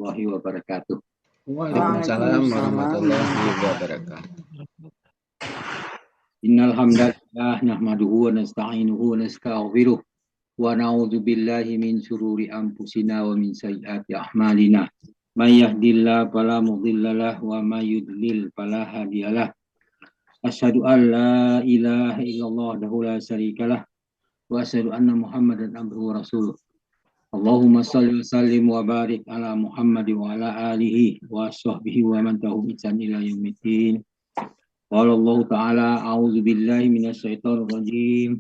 warahmatullahi wabarakatuh. Waalaikumsalam warahmatullahi wabarakatuh. Innal hamdalillah nahmaduhu wa nasta'inuhu wa nastaghfiruh wa na'udzu billahi min shururi anfusina wa min sayyiati a'malina. May yahdihillahu fala mudhillalah wa may yudlil fala hadiyalah. Asyhadu an la ilaha illallah wahdahu la syarikalah wa asyhadu anna Muhammadan abduhu wa rasuluh. Allahumma shalli wa sallim wa barik ala Muhammad wa ala alihi wa sahbihi wa man tabi'ahum bi ihsan ila yaumiddin. Qala Allah Ta'ala a'udzu billahi minasyaitonir rajim.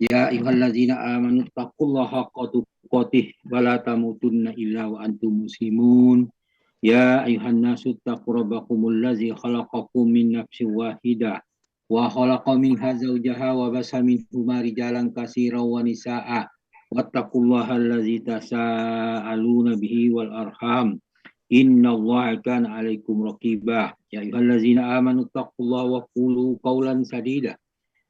Ya ayyuhallazina amanu taqullaha haqqa tuqatih wa la tamutunna illa wa antum muslimun. Ya ayyuhan nasu taqu rabbakumul ladzi khalaqakum min nafsin wahidah wa khalaqa minha zawjaha wa basa minhuma rijalan katsiran wa nisaa'a. Wattaqullaha allazi tasaaluna bihi wal arham. Innallaha kana 'alaikum raqibah. Ya ayyuhallazina amanu taqullaha wa qulu qawlan sadida.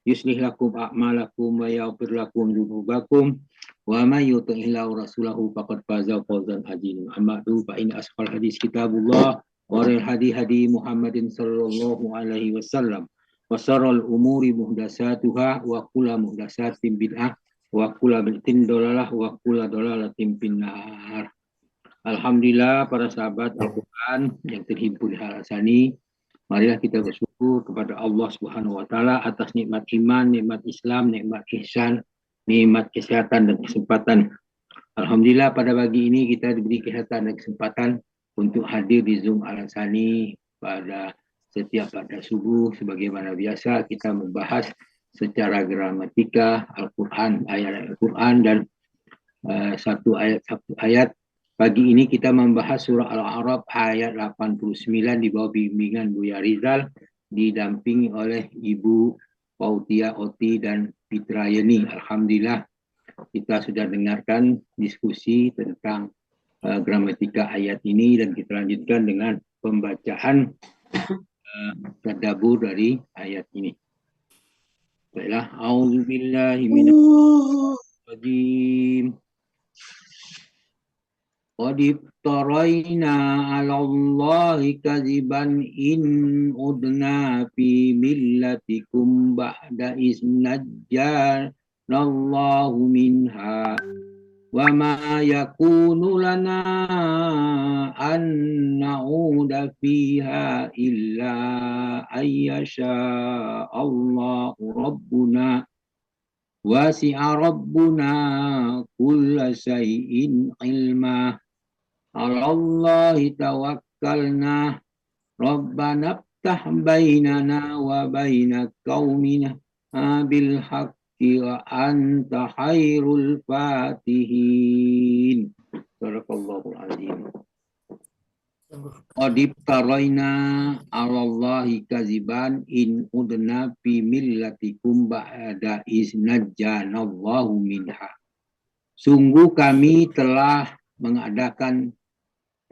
Yuslih lakum a'malakum wa yaghfir lakum dzunubakum. Wa may yuti'illah rasulahu faqad faza fawzan 'azima. Amma ba'du fa in asqal hadis kitabullah wa khairul hadi Muhammadin sallallahu alaihi wasallam. Wa syarrul umuri muhdatsatuha wa kullu muhdatsatin bid'ah. Wa kula bid'atin dolalah wa kula dolalatin finnar. Alhamdulillah para sahabat Al-Quran yang terhimpun di Al-Asani, marilah kita bersyukur kepada Allah Subhanahu wa taala atas nikmat iman, nikmat Islam, nikmat ihsan, nikmat kesehatan dan kesempatan. Alhamdulillah pada pagi ini kita diberi kesehatan dan kesempatan untuk hadir di Zoom Al-Asani pada subuh. Sebagaimana biasa kita membahas secara gramatika Al-Quran, ayat Al-Quran dan satu ayat. Pagi ini kita membahas surah Al-A'raf ayat 89 di bawah bimbingan Buya Rizal, didampingi oleh Ibu Pautia Oti dan Fitra Yeni. Alhamdulillah kita sudah dengarkan diskusi tentang gramatika ayat ini dan kita lanjutkan dengan pembacaan tadabbur dari ayat ini. Baiklah, a'udzubillahi minasyaitonir rajim. Qad iftaraina 'ala Allahi kadziban in udna fi millatikum ba'da iz najjanallahu minha wa ma yakunu lana an na'uda fiha illa ayyasha Allahu rabbuna wasi'a rabbuna kulla syai'in ilma. Alallahi tawakkalna rabbana iftah bainana wa baina qaumina bil haqqi wa anta khairul fatihin. Barakallahu azim. Qad iftaraina 'ala Allahi kadziban in udna fi millatikum ba'da iz najjanallahu minha. Sungguh kami telah mengadakan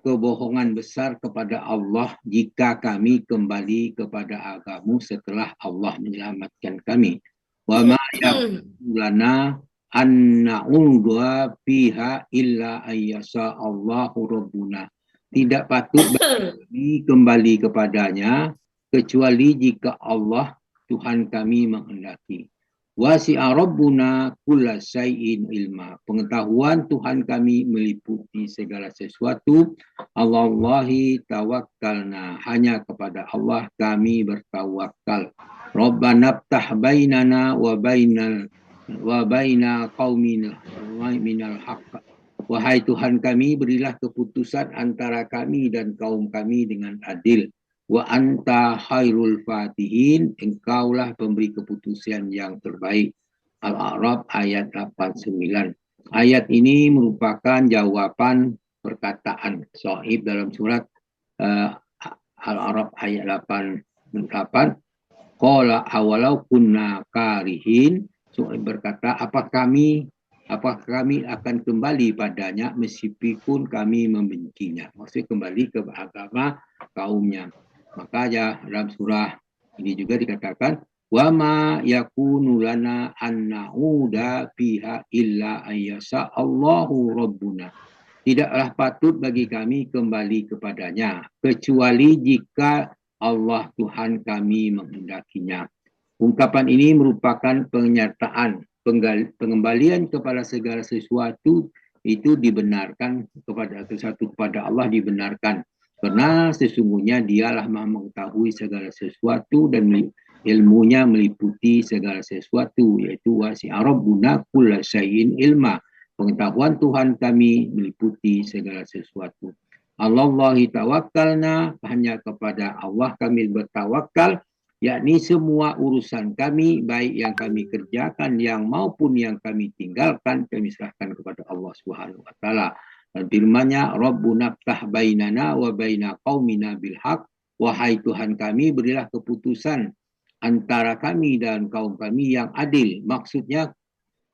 kebohongan besar kepada Allah jika kami kembali kepada agamamu setelah Allah menyelamatkan kami. Wa ma yaqulana an na'udha fiha illa ayyasha Allahu rabbuna. Tidak patut bagi kembali kepadanya kecuali jika Allah Tuhan kami menghendaki. Wasi'a rabbuna kulla syai'in ilma. Pengetahuan Tuhan kami meliputi segala sesuatu. Allahi tawakkalna. Hanya kepada Allah kami bertawakal. Rabbana ftah bainana wa baina qaumina minal haqq. Wahai Tuhan kami, berilah keputusan antara kami dan kaum kami dengan adil. Wa anta khairul fatihin, engkaulah pemberi keputusan yang terbaik. Al-A'raf ayat 89. Ayat ini merupakan jawaban perkataan Shu'aib dalam surat Al-A'raf ayat 88. Qala awalau kunna karihin. Shu'aib berkata, apakah kami akan kembali padanya meskipun kami membencinya. Maksudnya kembali ke agama kaumnya. Maka ya dalam surah ini juga dikatakan wa ma yakunu lana an na'uda fiha illa ayyasha Allahu rabbuna. tidaklah patut bagi kami kembali kepadanya, kecuali jika Allah Tuhan kami menghendakinya. Ungkapan ini merupakan pernyataan pengembalian kepada segala sesuatu itu dibenarkan kepada Allah dibenarkan, karena sesungguhnya dialah Maha mengetahui segala sesuatu dan ilmunya meliputi segala sesuatu, yaitu wasi'a rabbuna kulla syai'in ilma. Pengetahuan Tuhan kami meliputi segala sesuatu. Allahi tawakkalna, hanya kepada Allah kami bertawakal, yakni semua urusan kami, baik yang kami kerjakan yang maupun yang kami tinggalkan, kami serahkan kepada Allah Subhanahu wa taala. Dan firman-Nya, Rabbuna ftah bainana wa baina qaumina bil haq, wahai Tuhan kami, berilah keputusan antara kami dan kaum kami yang adil. Maksudnya,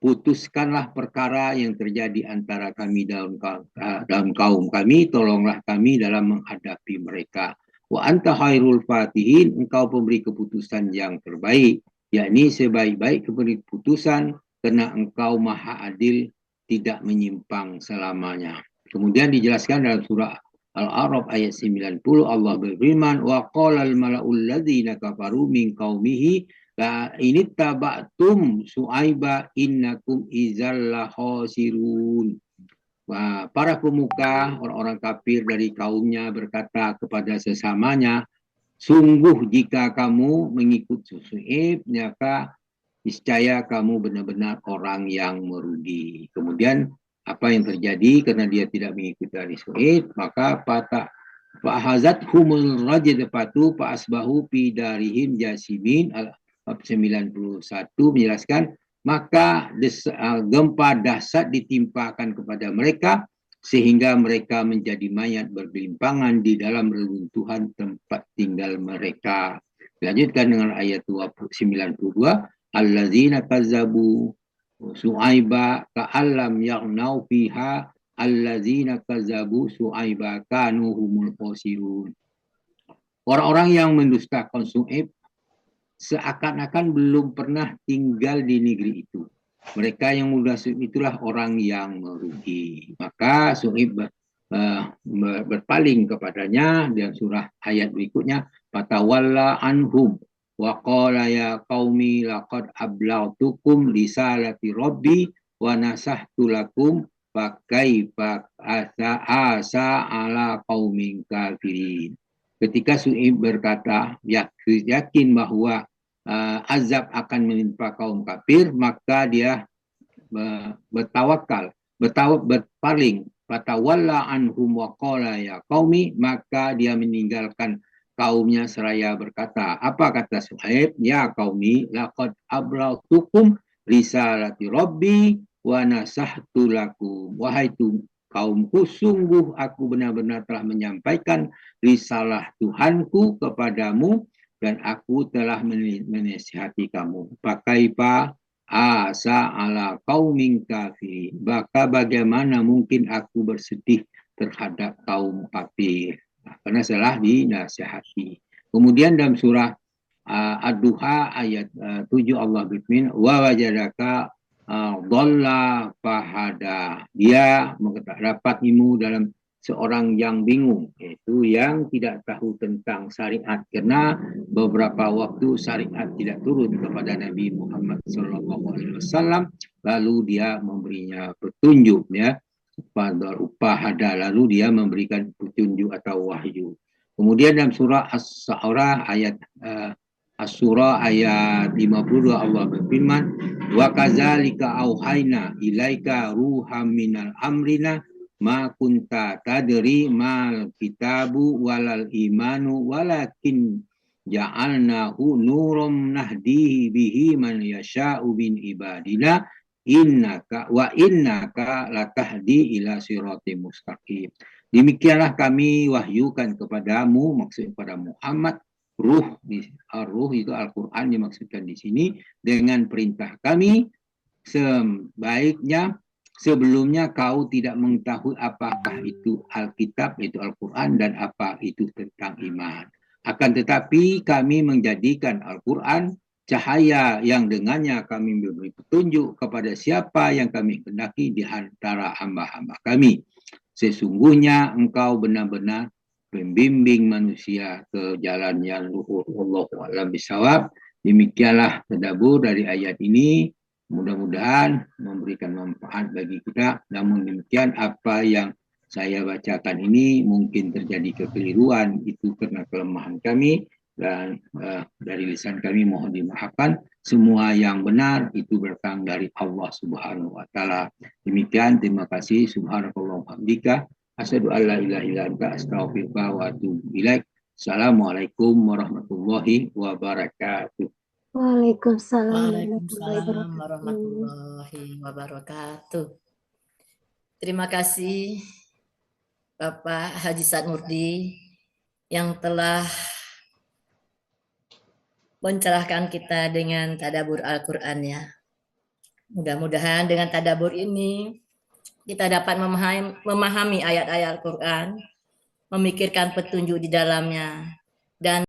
putuskanlah perkara yang terjadi antara kami dalam kaum kami, tolonglah kami dalam menghadapi mereka. Wa anta khairul fatihin, engkau pemberi keputusan yang terbaik, yakni sebaik-baik keputusan, karena engkau maha adil, tidak menyimpang selamanya. Kemudian dijelaskan dalam surah Al-A'raf ayat 90, Allah berfirman, wa qala al-mala'ul ladzina kafaru min qaumihi la ini taba'tum Su'aiba innakum izalla khosirun. Para pemuka, orang-orang kafir dari kaumnya berkata kepada sesamanya, sungguh jika kamu mengikut Su'aib, maka niscaya kamu benar-benar orang yang merugi. Kemudian apa yang terjadi karena dia tidak mengikuti dari Su'aib, maka fa'hazathumul rajdatu fa'asbahu fi darihim jasimin. Bab 91 menjelaskan, maka gempa dahsyat ditimpakan kepada mereka sehingga mereka menjadi mayat bergelimpangan di dalam reruntuhan tempat tinggal mereka. Dilanjutkan dengan ayat 92, allazina kazzabu Su'aiba ka'allam yaghnau fiha allazina kazzabu Su'aiba kanu humul khosirun. Orang-orang yang mendustakan Su'aib seakan-akan belum pernah tinggal di negeri itu. Mereka yang mudah itulah orang yang merugi. Maka Su'aib berpaling kepadanya dan surah ayat berikutnya, fatawalla anhum wa qala ya qaumi laqad ablagtukum risalati rabbi wa nasahtu lakum fa kaifa asa ala qaumin kafirin. Ketika Su'aib berkata, yakin bahwa azab akan menimpa kaum kafir, maka dia berpaling, fatawalla anhum wa qala ya qaumi, maka dia meninggalkan kaumnya seraya berkata, apa kata Su'aib? Ya qaumi laqad ablagtukum risalati rabbi wa nasahtu lakum. Wahai kaumku, sungguh aku benar-benar telah menyampaikan risalah Tuhanku kepadamu dan aku telah menasihati kamu. Pakaipa asa ala qaumin kafir. Maka bagaimana mungkin aku bersedih terhadap kaum kafir? Karena telah dinasihati. Kemudian dalam surah Ad-Duha ayat 7 Allah berfirman, wa wajadaka dhalla fahada. Dia dapatimu dalam seorang yang bingung, yaitu yang tidak tahu tentang syariat, karena beberapa waktu syariat tidak turun kepada Nabi Muhammad SAW, lalu dia memberinya petunjuk, ya, upahada, lalu dia memberikan petunjuk atau wahyu. Kemudian dalam surah As-Sa'rah ayat As-Surah ayat 52 Allah berfirman, wa kadzalika auhayna ilaika ruham minal amrina ma kunta tadri mal kitabu walal imanu walakin ja'alnahu nurum nahdihi bihi man yasha'u bin ibadina innaka latahdi ila siratim mustaqim. Demikianlah kami wahyukan kepadamu, maksud kepada Muhammad, ruh itu Al-Quran dimaksudkan di sini, dengan perintah kami, sebaiknya sebelumnya kau tidak mengetahui apakah itu Alkitab, itu Al-Quran, dan apa itu tentang iman. Akan tetapi kami menjadikan Al-Quran cahaya yang dengannya kami memberi petunjuk kepada siapa yang kami kehendaki di antara hamba-hamba kami. sesungguhnya engkau benar-benar membimbing manusia ke jalan yang luhur. Wallahu a'lam bishawab. Demikianlah tadabbur dari ayat ini. Mudah-mudahan memberikan manfaat bagi kita. Namun demikian, apa yang saya bacakan ini mungkin terjadi kekeliruan, itu karena kelemahan kami, dan dari lisan kami mohon dimaafkan. Semua yang benar itu berasal dari Allah Subhanahu wa taala. Demikian, terima kasih. Subhanallah hamdika asyhadu an la ilaha illa anta astaghfiruka wa atubu ilaik. Assalamualaikum warahmatullahi wabarakatuh. Waalaikumsalam Waalaikumsalam warahmatullahi wabarakatuh. Terima kasih Bapak Haji Saad Murdi yang telah mencerahkan kita dengan tadabbur Al-Qur'annya. Mudah-mudahan dengan tadabbur ini kita dapat memahami ayat-ayat Al-Qur'an, memikirkan petunjuk di dalamnya, dan